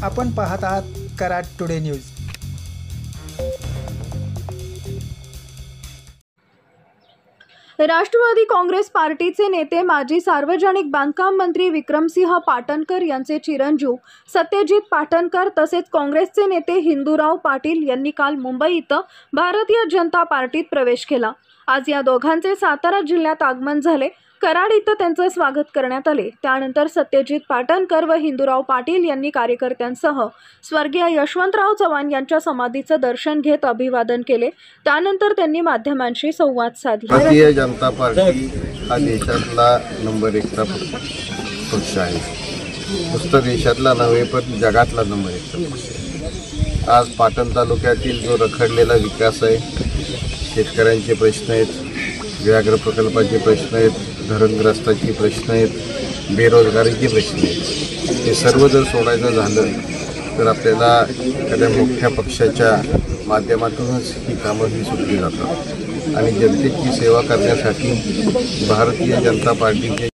आपण पाहत आहात कराड टुडे न्यूज। राष्ट्रवादी काँग्रेस पार्टीचे नेते माजी सार्वजनिक बांधकाम मंत्री विक्रमसिंह पाटणकर यांचे चिरंजीव सत्यजित पाटणकर तसेच काँग्रेसचे नेते हिंदूराव पाटील यांनी काल मुंबई इथं भारतीय जनता पार्टीत प्रवेश केला। आज या दोघांचे सातारा जिल्ह्यात आगमन झाले। कराड इथं त्यांचे स्वागत करण्यात आले। त्यानंतर सत्यजित पाटणकर व हिंदूराव पाटील यांनी कार्यकर्त्यांसह स्वर्गीय यशवंतराव चव्हाण यांच्या समाधीचं दर्शन घेत अभिवादन केले। त्यानंतर त्यांनी माध्यमांशी संवाद साधला। भारतीय जनता पार्टी हा देशातला नंबर 1 चा पक्ष आहे। नुसतं देशातला नव्हे पण जगातला नंबर 1 चा पक्ष आहे। आज पाटण तालुक्यातील जो रखडलेला विकास आहे, शेतकऱ्यांचे प्रश्न आहेत, व्याघ्र प्रकल्पाचे प्रश्न आहेत, धरणग्रस्ताचे प्रश्न आहेत, बेरोजगारीचे प्रश्न आहेत, हे सर्व जर सोडायचं झालं तर आपल्याला एखाद्या मोठ्या पक्षाच्या माध्यमातूनच ही कामं ही सुटली जातात आणि जनतेची सेवा करण्यासाठी भारतीय जनता पार्टीची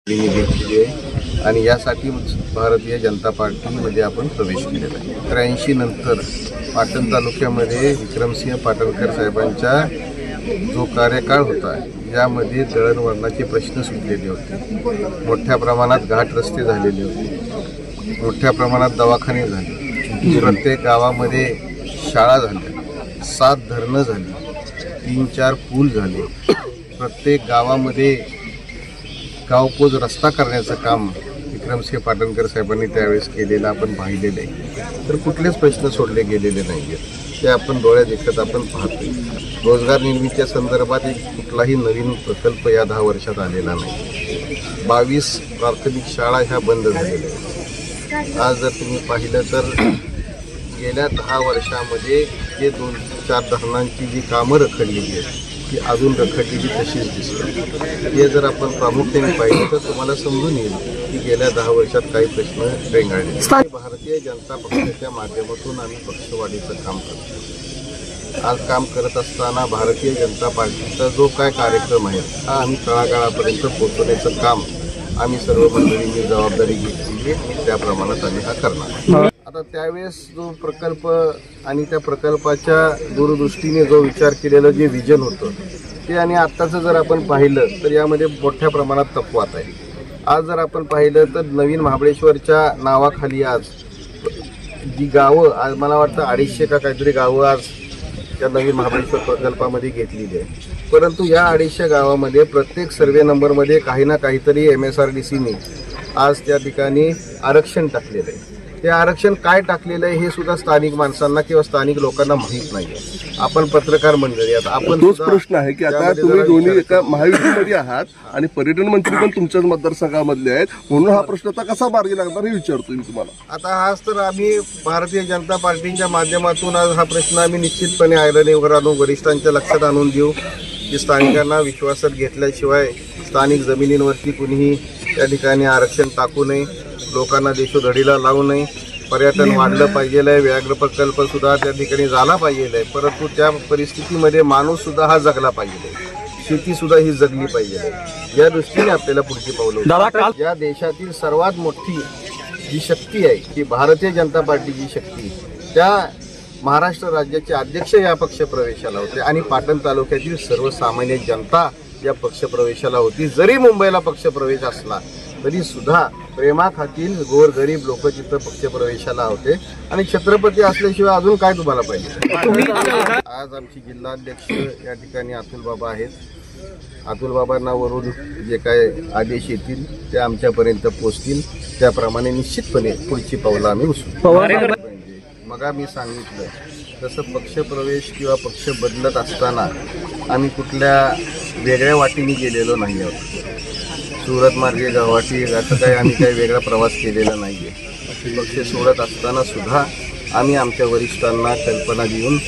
घेतलेली आहे आणि यासाठी भारतीय जनता पार्टीमध्ये आपण प्रवेश केलेला आहे। 83 नंतर पाटण तालुक्यामध्ये विक्रमसिंह पाटणकर साहेबांचा जो कार्यकाळ होता यामध्ये दळणवळणाचे प्रश्न सुटलेले होते, मोठ्या प्रमाणात घाट रस्ते झालेले होते, मोठ्या प्रमाणात दवाखाने झाले, प्रत्येक गावामध्ये शाळा झाल्या, 7 धरणं झाली, 3-4 पूल झाले, प्रत्येक गावामध्ये गावपोच रस्ता करण्याचं काम विक्रमसिंह पाटणकर साहेबांनी त्यावेळेस केलेलं आपण पाहिलेलं आहे। तर कुठलेच प्रश्न सोडले गेलेले नाही आहेत, ते आपण डोळ्यात देखत आपण पाहतोय। रोजगार निर्मितीच्या संदर्भात कुठलाही नवीन प्रकल्प या 10 वर्षात आलेला नाही। 22 प्राथमिक शाळा ह्या बंद झालेल्या आहेत। आज जर तुम्ही पाहिलं तर गेल्या 10 वर्षामध्ये जे 2-4 धरणांची जी कामं रखडलेली आहेत ती अजून रखडलेली तशीच दिसतात। हे जर आपण प्रामुख्याने पाहिलं तर तुम्हाला समजून येईल की गेल्या 10 वर्षात काही प्रश्न रेंगाळले। भारतीय जनता पक्षाच्या माध्यमातून आम्ही पक्षवाढीचं काम करतो। आज काम करत असताना भारतीय जनता पार्टीचा जो काय कार्यक्रम आहे हा आम्ही तळागाळापर्यंत पोहोचवण्याचं काम आम्ही सर्व मंडळींनी जबाबदारी घेतली आणि त्या प्रमाणात आम्ही हा करणार। आता त्यावेळेस जो प्रकल्प आणि त्या प्रकल्पाच्या दूरदृष्टीने जो विचार केलेलं जे विजन होतं ते आणि आत्ताचं जर आपण पाहिलं तर यामध्ये मोठ्या प्रमाणात तफावत आहे। आज जर आपण पाहिलं तर नवीन महाबळेश्वरच्या नावाखाली आज जी गावं, आज मला वाटतं 250 का काहीतरी गावं आज त्या नवीन महाबळेश्वर प्रकल्पामध्ये घेतलेली आहे, परंतु या 250 गावामध्ये प्रत्येक सर्वे नंबरमध्ये काही ना काहीतरी MSRDCने आज त्या ठिकाणी आरक्षण टाकलेलं आहे। ते आरक्षण काय टाकलेलं आहे हे सुद्धा स्थानिक माणसांना किंवा स्थानिक लोकांना माहीत नाही आहे। आपण पत्रकार मंडळी आहात, आपण तोच प्रश्न आहे की आता तुम्ही दोन्ही एका महायुतीमध्ये आहात आणि पर्यटन मंत्री पण तुमच्याच मतदारसंघामध्ये आहेत, म्हणून हा प्रश्न आता कसा मार्गी लागणार हे विचारतो मी तुम्हाला। आता हाच तर आम्ही भारतीय जनता पार्टीच्या माध्यमातून आज हा प्रश्न आम्ही निश्चितपणे आयरणीवर आणून वरिष्ठांच्या लक्षात आणून देऊ की स्थानिकांना विश्वासात घेतल्याशिवाय स्थानिक जमिनींवरती कुणीही त्या ठिकाणी आरक्षण टाकू नये, लोकांना देशोधडीला लावू नये। पर्यटन वाढलं पाहिजे आहे, व्याघ्र प्रकल्प सुद्धा त्या ठिकाणी झाला पाहिजे आहे, परंतु त्या परिस्थितीमध्ये माणूस सुद्धा हा जगला पाहिजे, शेती सुद्धा ही जगली पाहिजे आहे। या दृष्टीने आपल्याला पुढची पावलं या देशातील सर्वात मोठी जी शक्ती आहे ती भारतीय जनता पार्टीची शक्ती, त्या महाराष्ट्र राज्याचे अध्यक्ष या पक्षप्रवेशाला होते आणि पाटण तालुक्यातील सर्वसामान्य जनता या पक्षप्रवेशाला होती। जरी मुंबईला पक्षप्रवेश असला तरी सुद्धा प्रेमाखातील गोरगरीब लोक तिथं पक्षप्रवेशाला होते आणि छत्रपती असल्याशिवाय अजून काय तुम्हाला पाहिजे। आज आमची जिल्हाध्यक्ष या ठिकाणी अतुल बाबा आहेत। अतुल बाबांना वरून जे काय आदेश येतील ते आमच्यापर्यंत पोहोचतील, त्याप्रमाणे निश्चितपणे पुढची पावलं आम्ही उचलू। मग मी सांगितलं तसं पक्षप्रवेश किंवा पक्ष बदलत असताना आम्ही कुठल्या वेगळ्या वाटेने गेलेलो नाही आहोत। सुरत मार्गे गुवाहाटी असं काही आम्ही काही वेगळा प्रवास केलेला नाही आहे। पक्ष सोडत असताना सुद्धा आम्ही आमच्या वरिष्ठांना कल्पना देऊन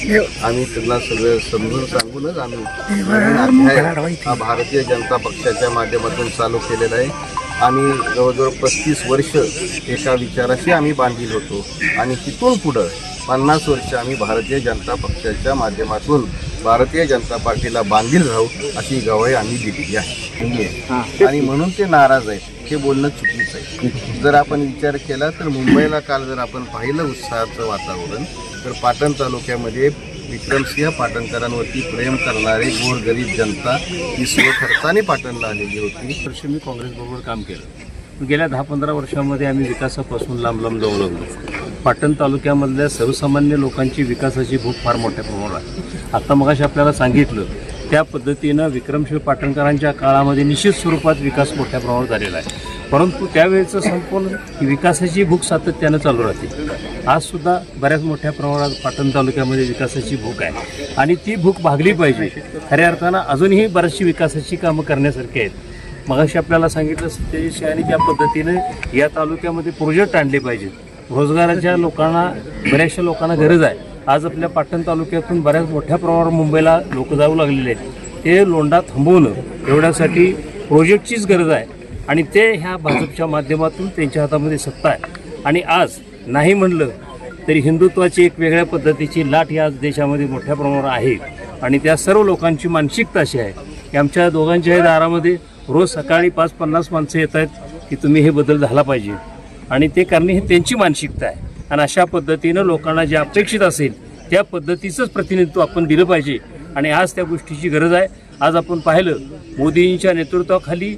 आम्ही त्यांना सगळं समजून सांगूनच आम्ही हा भारतीय जनता पक्षाच्या माध्यमातून चालू केलेला आहे। आम्ही जवळजवळ 35 वर्ष एका विचाराशी आम्ही बांधील होतो आणि तिथून पुढं 50 वर्ष आम्ही भारतीय जनता पक्षाच्या माध्यमातून भारतीय जनता पार्टीला बांधील राहू अशी गवाही आम्ही दिलेली आहे आणि म्हणून ते नाराज आहेत। हे बोलणं चुकीचं आहे. जर आपण विचार केला तर मुंबईला काल जर आपण पाहिलं उत्साहाचं वातावरण, तर पाटण तालुक्यामध्ये विक्रमसिंह पाटणकरांवरती प्रेम करणारे गोरगरीब जनता ही स्वखर्चाने पाटणला आलेली होती. वर्ष मी काँग्रेसबरोबर काम केलं. गेल्या 10-15 वर्षामध्ये आम्ही विकासापासून लांब जाऊ लागलो. पाटण तालुक्यामधल्या सर्वसामान्य लोकांची विकासाची भूक फार मोठ्या प्रमाणावर आहे. आता मगाशी आपल्याला सांगितलं त्या पद्धतीनं विक्रमसिंह पाटणकरांच्या काळामध्ये निश्चित स्वरूपात विकास मोठ्या प्रमाणावर झालेला आहे. परंतु त्यावेळेचं संपूर्ण विकासाची भूक सातत्यानं चालू राहते. आजसुद्धा बऱ्याच मोठ्या प्रमाणात पाटण तालुक्यामध्ये विकासाची भूक आहे आणि ती भूक भागली पाहिजे. खऱ्या अर्थानं अजूनही बरीचशी विकासाची कामं करण्यासारखी आहेत. मगाशी आपल्याला सांगितलं सत्यजित सिंहांनी त्या पद्धतीनं या तालुक्यामध्ये प्रोजेक्ट आणले पाहिजेत. रोजगाराच्या लोकांना, बऱ्याचशा लोकांना गरज आहे. आज आपल्या पाटण तालुक्यातून बऱ्याच मोठ्या प्रमाणावर मुंबईला लोक जाऊ लागलेले आहेत. ते लोंढा थांबवणं एवढ्यासाठी प्रोजेक्टचीच गरज आहे आणि ते ह्या भाजपच्या माध्यमातून त्यांच्या हातामध्ये सत्ता आहे. आणि आज नाही म्हणलं तरी हिंदुत्वाची एक वेगळ्या पद्धतीची लाट या देशामध्ये मोठ्या प्रमाणावर आहे आणि त्या सर्व लोकांची मानसिकता अशी आहे की आमच्या दोघांच्याही दारामध्ये रोज सकाळी 5-50 माणसं येत आहेत की तुम्ही हे बदल झाला पाहिजे आणि ते करणे ही त्यांची मानसिकता आहे. आणि अशा पद्धतीनं लोकांना जे अपेक्षित असेल त्या पद्धतीचंच प्रतिनिधित्व आपण दिलं पाहिजे आणि आज त्या गोष्टीची गरज आहे. आज आपण पाहिलं मोदींच्या नेतृत्वाखाली